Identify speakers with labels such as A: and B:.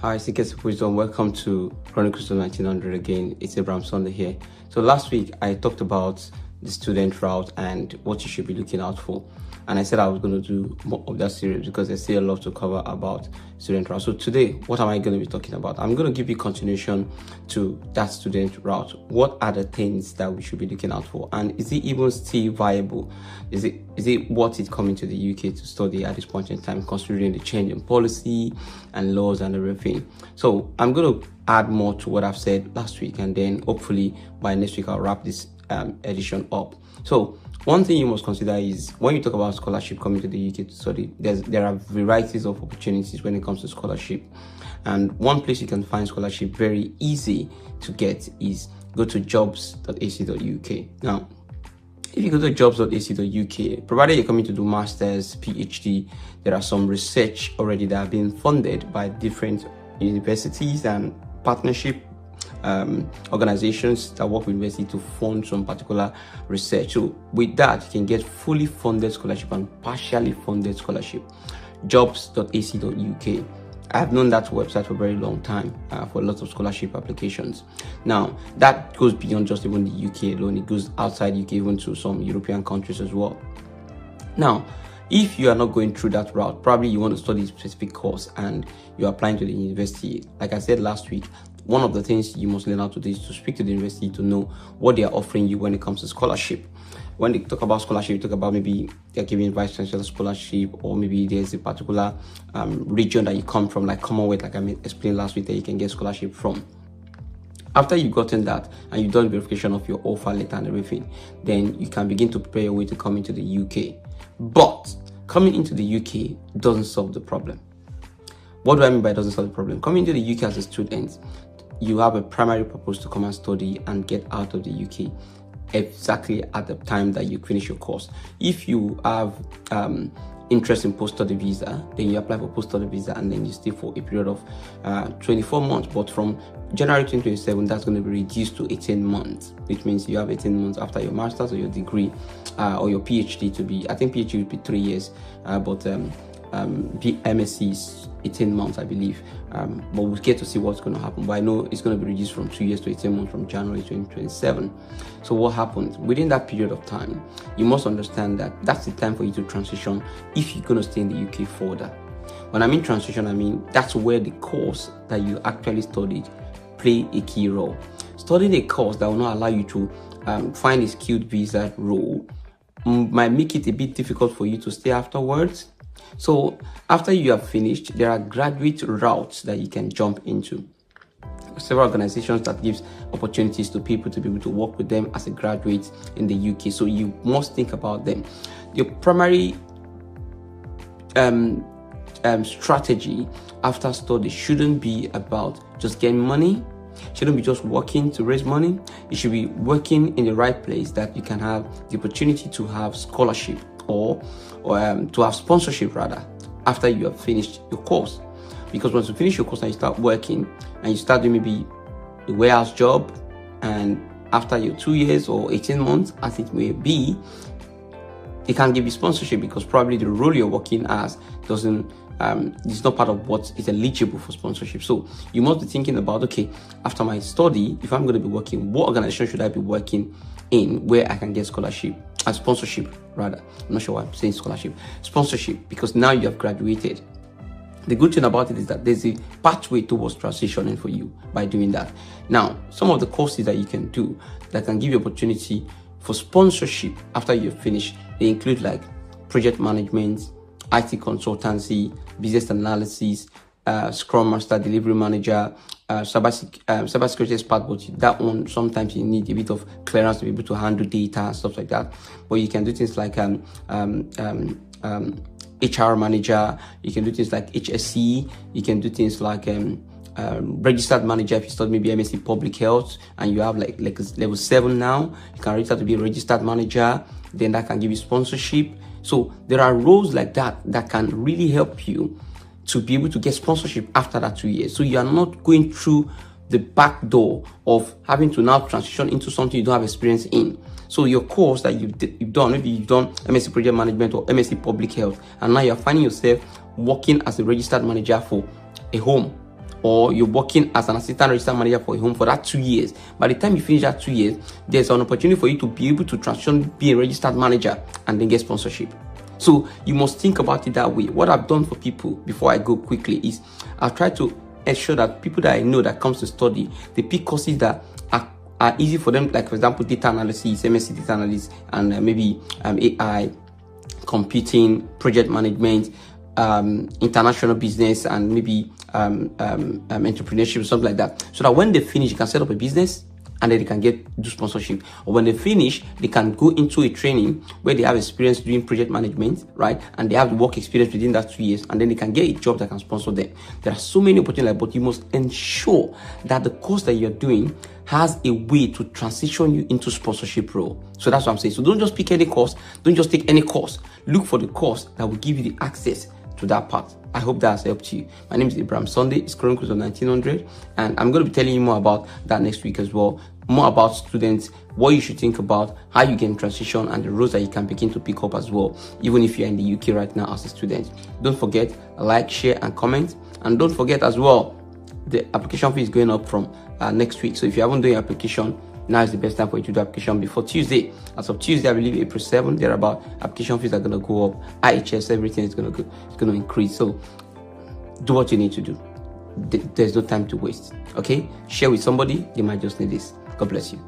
A: Hi, Seekers of Wisdom. Welcome to Chronicles of 1900 again. It's Abraham Sunday here. So last week I talked about the student route and what you should be looking out for. And I said I was going to do more of that series because there's still a lot to cover about student route. So today, what am I going to be talking about? I'm going to give you continuation to that student route. What are the things that we should be looking out for? And is it even still viable? Is it worth it coming to the UK to study at this point in time, considering the change in policy and laws and everything? So I'm going to add more to what I've said last week, and then hopefully by next week I'll wrap this edition up. So one thing you must consider is when you talk about scholarship coming to the UK to study, there are varieties of opportunities when it comes to scholarship. And one place you can find scholarship very easy to get is go to jobs.ac.uk. Now, if you go to jobs.ac.uk, provided you're coming to do masters, PhD, there are some research already that are being funded by different universities and partnership organizations that work with university to fund some particular research. So with that, you can get fully funded scholarship and partially funded scholarship. Jobs.ac.uk. I've known that website for a very long time for a lot of scholarship applications. Now, that goes beyond just even the UK alone. It goes outside UK, even to some European countries as well. Now, if you are not going through that route, probably you want to study a specific course and you're applying to the university. Like I said last week, one of the things you must learn how to do is to speak to the university to know what they are offering you when it comes to scholarship. When they talk about scholarship, you talk about maybe they're giving vice chancellor scholarship, or maybe there's a particular region that you come from, like Commonwealth, like I explained last week, that you can get scholarship from. After you've gotten that and you've done verification of your offer letter and everything, then you can begin to prepare your way to come into the UK. But coming into the UK doesn't solve the problem. What do I mean by doesn't solve the problem? Coming into the UK as a student, you have a primary purpose to come and study and get out of the UK exactly at the time that you finish your course. If you have interest in post-study visa, then you apply for post-study visa and then you stay for a period of 24 months. But from January 2027, that's going to be reduced to 18 months, which means you have 18 months after your master's or your degree or your PhD to be, I think PhD would be 3 years, but MSc is 18 months, I believe. But we'll get to see what's going to happen. But I know it's going to be reduced from 2 years to 18 months from January 2027. So what happens within that period of time? You must understand that that's the time for you to transition if you're going to stay in the UK further. When I mean transition, I mean that's where the course that you actually studied play a key role. Studying a course that will not allow you to find a skilled visa role might make it a bit difficult for you to stay afterwards. So after you have finished, there are graduate routes that you can jump into. Several organizations that gives opportunities to people to be able to work with them as a graduate in the UK. So you must think about them. Your primary strategy after study shouldn't be about just getting money. Shouldn't be just working to raise money. You should be working in the right place that you can have the opportunity to have scholarship or to have sponsorship rather after you have finished your course. Because once you finish your course and you start working and you start doing maybe a warehouse job, and after your 2 years or 18 months as it may be, they can't give you sponsorship because probably the role you're working as doesn't it's not part of what is eligible for sponsorship. So you must be thinking about, okay, after my study, if I'm going to be working, what organization should I be working in where I can get scholarship and sponsorship rather. I'm not sure why I'm saying scholarship, sponsorship, because now you have graduated. The good thing about it is that there's a pathway towards transitioning for you by doing that. Now, some of the courses that you can do that can give you opportunity for sponsorship after you've finished, they include like project management, IT consultancy, business analysis, Scrum Master, Delivery Manager, cybersecurity expert, but that one sometimes you need a bit of clearance to be able to handle data and stuff like that. But you can do things like HR manager, you can do things like HSC, you can do things like registered manager. If you study maybe MSc Public Health and you have like level 7 now, you can register to be a registered manager. Then that can give you sponsorship. So there are roles like that that can really help you to be able to get sponsorship after that 2 years. So you are not going through the back door of having to now transition into something you don't have experience in. So your course that you've done, maybe you've done MSc Project Management or MSc Public Health, and now you're finding yourself working as a registered manager for a home or you're working as an assistant register manager for a home for that 2 years. By the time you finish that 2 years, there's an opportunity for you to be able to transition, be a registered manager, and then get sponsorship. So you must think about it that way. What I've done for people before I go quickly is I've tried to ensure that people that I know that comes to study, they pick courses that are easy for them, like for example data analysis, MSc data analysis, and maybe AI, computing, project management, international business, and maybe entrepreneurship, something like that, so that when they finish, you can set up a business and then they can do sponsorship. Or when they finish, they can go into a training where they have experience doing project management, right? And they have the work experience within that 2 years, and then they can get a job that can sponsor them. There are so many opportunities, but you must ensure that the course that you're doing has a way to transition you into sponsorship role. So that's what I'm saying. So don't just pick any course. Don't just take any course. Look for the course that will give you the access to that part. I hope that has helped you. My name is Abraham Sunday. It's Chronicles of 1900, and I'm going to be telling you more about that next week as well. More about students, what you should think about, how you can transition, and the roles that you can begin to pick up as well, even if you're in the UK right now as a student. Don't forget, like, share, and comment. And don't forget as well, the application fee is going up from next week. So if you haven't done your application, now is the best time for you to do application before Tuesday. As of Tuesday, I believe April 7th, there are about application fees are going to go up. IHS, everything is going to increase. So do what you need to do. There's no time to waste. Okay, share with somebody, they might just need this. God bless you.